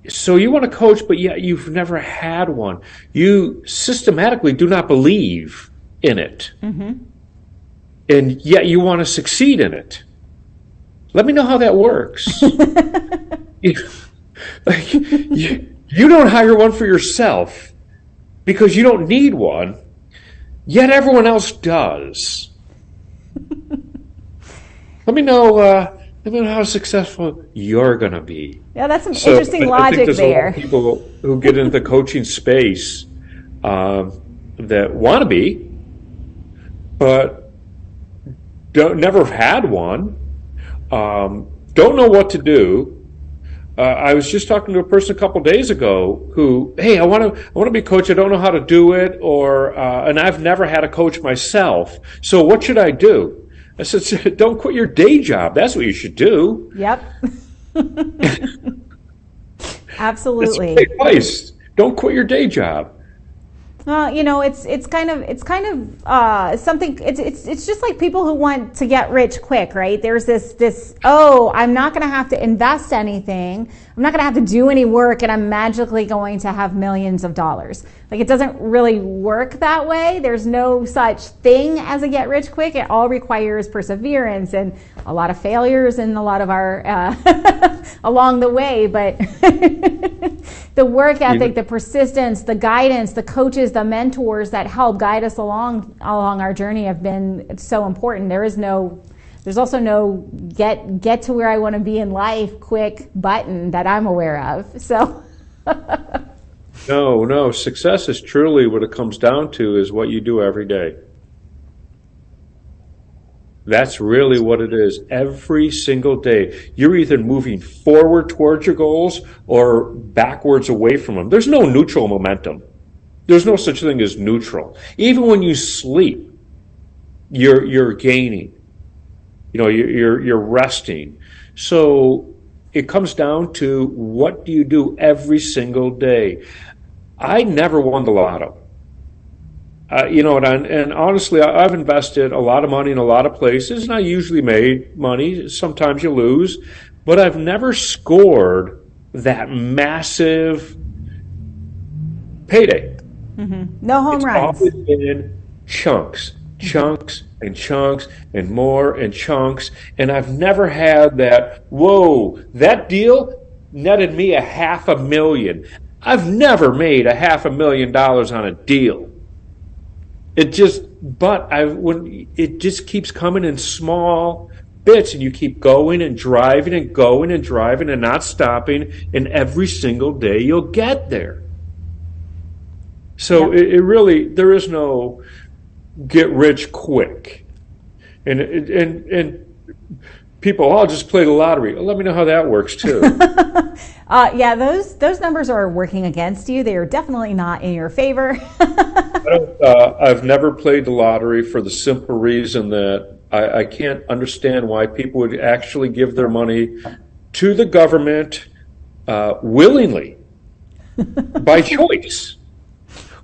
so you want to coach, but yet you've never had one. You systematically do not believe in it. Mm-hmm. And yet you want to succeed in it. Let me know how that works. You don't hire one for yourself because you don't need one, yet everyone else does. Let me know how successful you're going to be. Yeah, that's some interesting logic I think there's there. A lot of people who get into the coaching space that want to be, but never had one, don't know what to do. I was just talking to a person a couple days ago who, hey, I want to be a coach. I don't know how to do it, and I've never had a coach myself. So what should I do? I said, don't quit your day job. That's what you should do. Yep. Absolutely. That's great advice. Don't quit your day job. It's kind of something. It's just like people who want to get rich quick, right? There's this. Oh, I'm not going to have to invest anything. I'm not going to have to do any work, and I'm magically going to have millions of dollars. Like, it doesn't really work that way. There's no such thing as a get rich quick. It all requires perseverance and a lot of failures and a lot of our along the way. But the work ethic, the persistence, the guidance, the coaches, the mentors that help guide us along our journey have been so important. There's also no get to where I want to be in life quick button that I'm aware of. So No, success is truly what it comes down to is what you do every day. That's really what it is. Every single day, you're either moving forward towards your goals or backwards away from them. There's no neutral momentum. There's no such thing as neutral. Even when you sleep, you're gaining. You're resting. So it comes down to, what do you do every single day? I never won the lotto. And honestly, I've invested a lot of money in a lot of places, and I usually made money. Sometimes you lose, but I've never scored that massive payday. Mm-hmm. No home runs. It's always been chunks and more and chunks, and I've never had that, whoa, that deal netted me $500,000. I've never made $500,000 on a deal. It just keeps coming in small bits, and you keep going and driving and going and driving and not stopping, and every single day you'll get there. So it really, there is no get rich quick. And people, I'll just play the lottery. Let me know how that works too. Yeah, those numbers are working against you. They are definitely not in your favor. I've never played the lottery for the simple reason that I can't understand why people would actually give their money to the government willingly, by choice.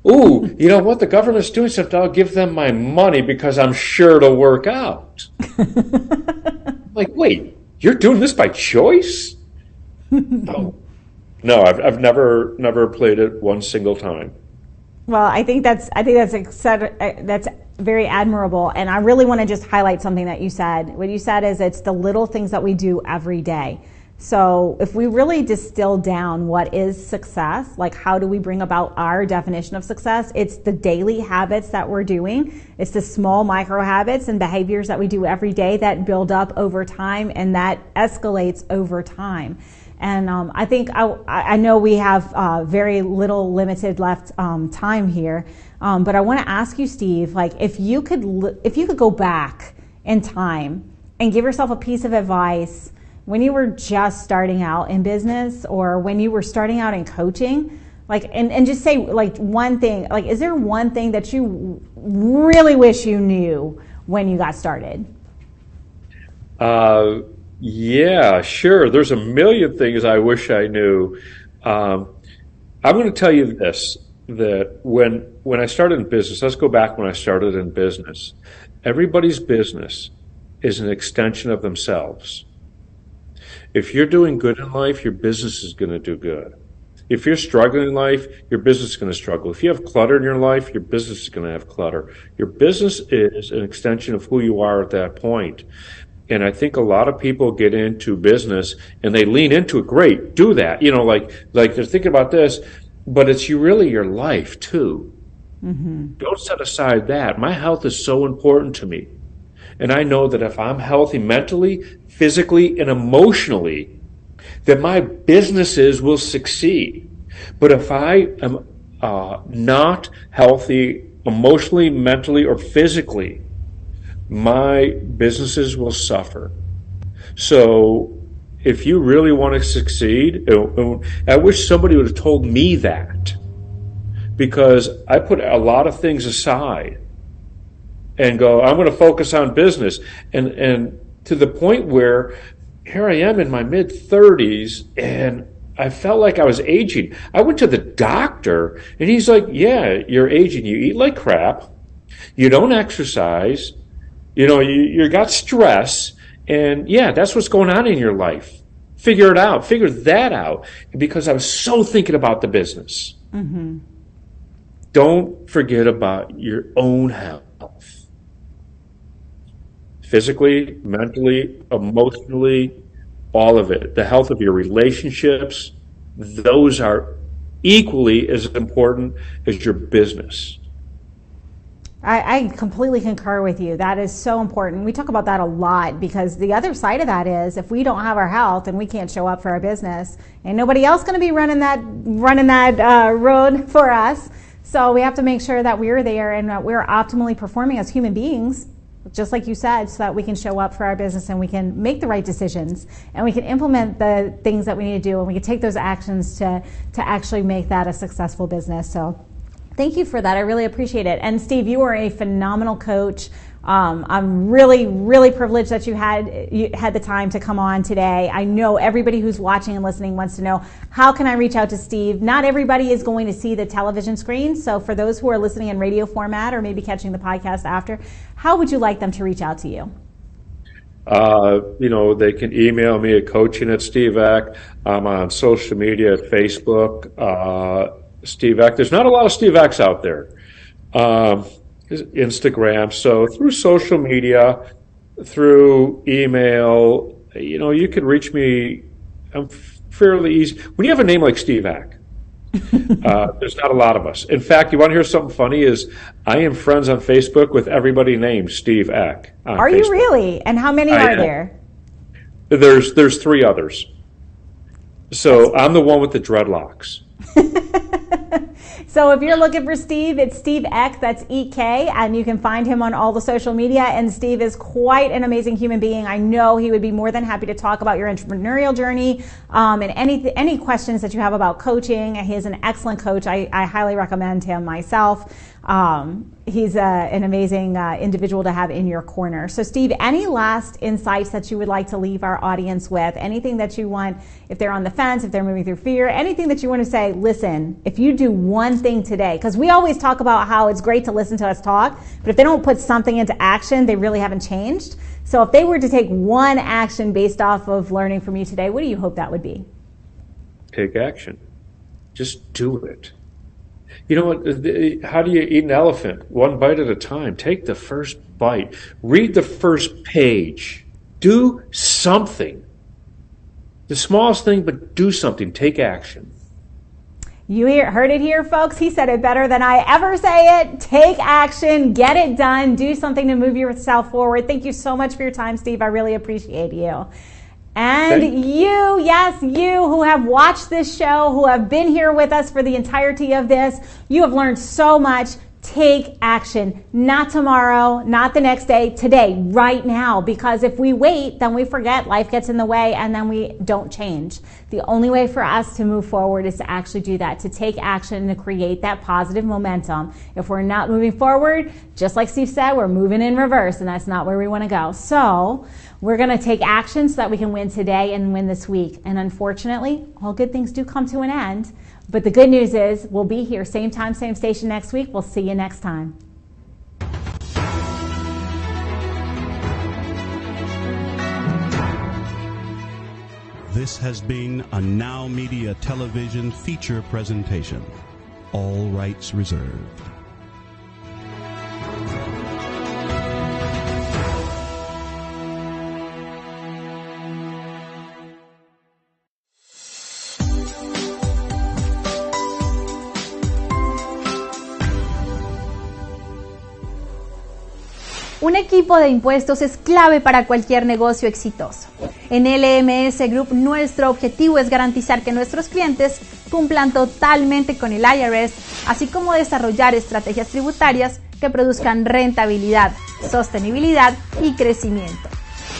Ooh, you know what? The government's doing something. I'll give them my money because I'm sure it'll work out. Like, wait, you're doing this by choice? No, I've never played it one single time. Well, I think that's very admirable, and I really want to just highlight something that you said. What you said is it's the little things that we do every day. So if we really distill down what is success, like how do we bring about our definition of success, it's the daily habits that we're doing. It's the small micro habits and behaviors that we do every day that build up over time and that escalates over time. And I think I know we have very little limited left time here, but I want to ask you, Steve, like if you could go back in time and give yourself a piece of advice when you were just starting out in business or when you were starting out in coaching, like and just say like one thing, like is there one thing that you really wish you knew when you got started? Yeah, sure. There's a million things I wish I knew. I'm going to tell you this, that when I started in business, let's go back when I started in business. Everybody's business is an extension of themselves. If you're doing good in life, your business is going to do good. If you're struggling in life, your business is going to struggle. If you have clutter in your life, your business is going to have clutter. Your business is an extension of who you are at that point. And I think a lot of people get into business and they lean into it. Great, do that. You know, like they're thinking about this, but it's really your life too. Mm-hmm. Don't set aside that. My health is so important to me. And I know that if I'm healthy mentally, physically, and emotionally, that my businesses will succeed. But if I am not healthy emotionally, mentally, or physically, my businesses will suffer. So if you really want to succeed, I wish somebody would have told me that, because I put a lot of things aside and go, I'm going to focus on business. And to the point where here I am in my mid-30s and I felt like I was aging. I went to the doctor and he's like, yeah, you're aging. You eat like crap. You don't exercise. You know, you got stress. And yeah, that's what's going on in your life. Figure it out. Figure that out. Because I was so thinking about the business. Mm-hmm. Don't forget about your own health. Physically, mentally, emotionally, all of it. The health of your relationships, those are equally as important as your business. I completely concur with you. That is so important. We talk about that a lot because the other side of that is if we don't have our health and we can't show up for our business, ain't nobody else going to be running that road for us. So we have to make sure that we're there and that we're optimally performing as human beings, just like you said, so that we can show up for our business and we can make the right decisions and we can implement the things that we need to do and we can take those actions to actually make that a successful business. So thank you for that. I really appreciate it. And Steve, you are a phenomenal coach. I'm really, really privileged that you had the time to come on today. I know everybody who's watching and listening wants to know, how can I reach out to Steve? Not everybody is going to see the television screen. So for those who are listening in radio format or maybe catching the podcast after, how would you like them to reach out to you? They can email me at coaching@SteveEck. I'm on social media at Facebook, Steve Eck. There's not a lot of Steve Ecks out there. Instagram. So through social media, through email, you can reach me. I'm fairly easy. When you have a name like Steve Eck, there's not a lot of us. In fact, you want to hear something funny is I am friends on Facebook with everybody named Steve Eck. Are you really? And how many are there? There's 3 others. So I'm the one with the dreadlocks. So if you're looking for Steve, it's Steve Eck, that's E-K, and you can find him on all the social media. And Steve is quite an amazing human being. I know he would be more than happy to talk about your entrepreneurial journey and any questions that you have about coaching. He is an excellent coach. I highly recommend him myself. He's an amazing individual to have in your corner. So Steve, any last insights that you would like to leave our audience with? Anything that you want, if they're on the fence, if they're moving through fear, anything that you want to say, listen, if you do one thing today, because we always talk about how it's great to listen to us talk, but if they don't put something into action, they really haven't changed. So if they were to take one action based off of learning from you today, what do you hope that would be? Take action. Just do it. You know what? How do you eat an elephant? One bite at a time. Take the first bite. Read the first page. Do something. The smallest thing, but do something. Take action. You heard it here, folks. He said it better than I ever say it. Take action. Get it done. Do something to move yourself forward. Thank you so much for your time, Steve. I really appreciate you. And you, yes, you who have watched this show, who have been here with us for the entirety of this, you have learned so much. Take action. Not tomorrow, not the next day, today, right now. Because if we wait, then we forget, life gets in the way, and then we don't change. The only way for us to move forward is to actually do that, to take action, to create that positive momentum. If we're not moving forward, just like Steve said, we're moving in reverse, and that's not where we want to go. So we're going to take action so that we can win today and win this week. And unfortunately, all good things do come to an end. But the good news is we'll be here same time, same station next week. We'll see you next time. This has been a NowMedia Television feature presentation. All rights reserved. Un equipo de impuestos es clave para cualquier negocio exitoso. En LMS Group, nuestro objetivo es garantizar que nuestros clientes cumplan totalmente con el IRS, así como desarrollar estrategias tributarias que produzcan rentabilidad, sostenibilidad y crecimiento.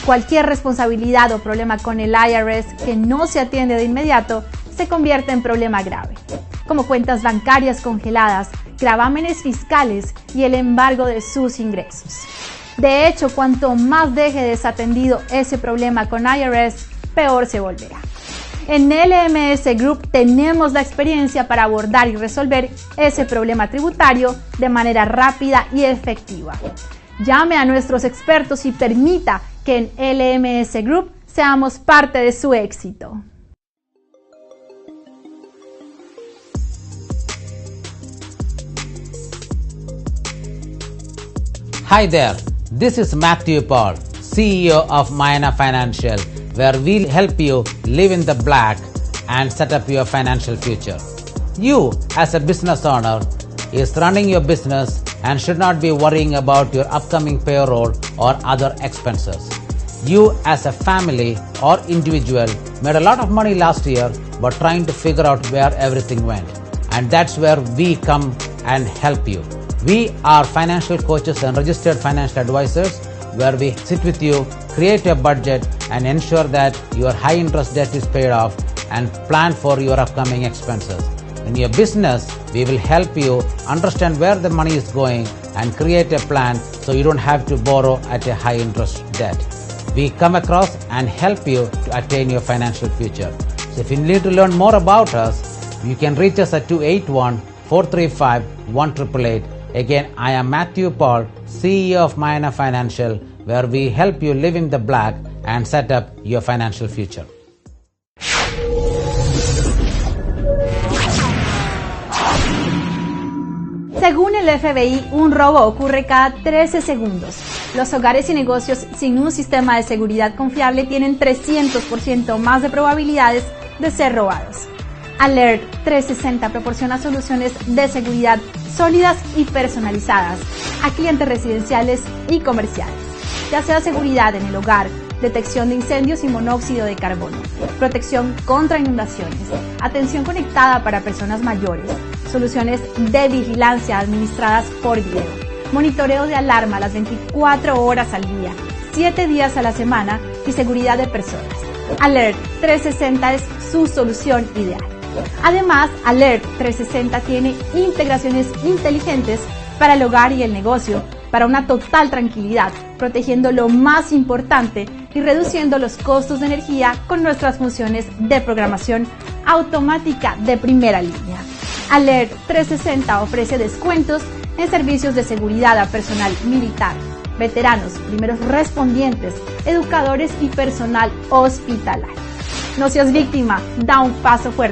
Cualquier responsabilidad o problema con el IRS que no se atiende de inmediato se convierte en problema grave, como cuentas bancarias congeladas, gravámenes fiscales y el embargo de sus ingresos. De hecho, cuanto más deje desatendido ese problema con IRS, peor se volverá. En LMS Group tenemos la experiencia para abordar y resolver ese problema tributario de manera rápida y efectiva. Llame a nuestros expertos y permita que en LMS Group seamos parte de su éxito. Hi there, this is Matthew Paul, CEO of Mayana Financial, where we'll help you live in the black and set up your financial future. You, as a business owner, is running your business and should not be worrying about your upcoming payroll or other expenses. You, as a family or individual, made a lot of money last year but trying to figure out where everything went. And that's where we come and help you. We are financial coaches and registered financial advisors, where we sit with you, create a budget, and ensure that your high interest debt is paid off and plan for your upcoming expenses. In your business, we will help you understand where the money is going and create a plan so you don't have to borrow at a high interest debt. We come across and help you to attain your financial future. So if you need to learn more about us, you can reach us at 281-435-1888. Again, I am Matthew Paul, CEO of Mayana Financial, where we help you live in the black and set up your financial future. Según el FBI, un robo ocurre cada 13 segundos. Los hogares y negocios sin un sistema de seguridad confiable tienen 300% más de probabilidades de ser robados. Alert 360 proporciona soluciones de seguridad sólidas y personalizadas a clientes residenciales y comerciales, ya sea seguridad en el hogar, detección de incendios y monóxido de carbono, protección contra inundaciones, atención conectada para personas mayores, soluciones de vigilancia administradas por video, monitoreo de alarma las 24 horas al día, 7 días a la semana y seguridad de personas. Alert 360 es su solución ideal. Además, Alert 360 tiene integraciones inteligentes para el hogar y el negocio, para una total tranquilidad, protegiendo lo más importante y reduciendo los costos de energía con nuestras funciones de programación automática de primera línea. Alert 360 ofrece descuentos en servicios de seguridad a personal militar, veteranos, primeros respondientes, educadores y personal hospitalario. No seas víctima, da un paso fuerte.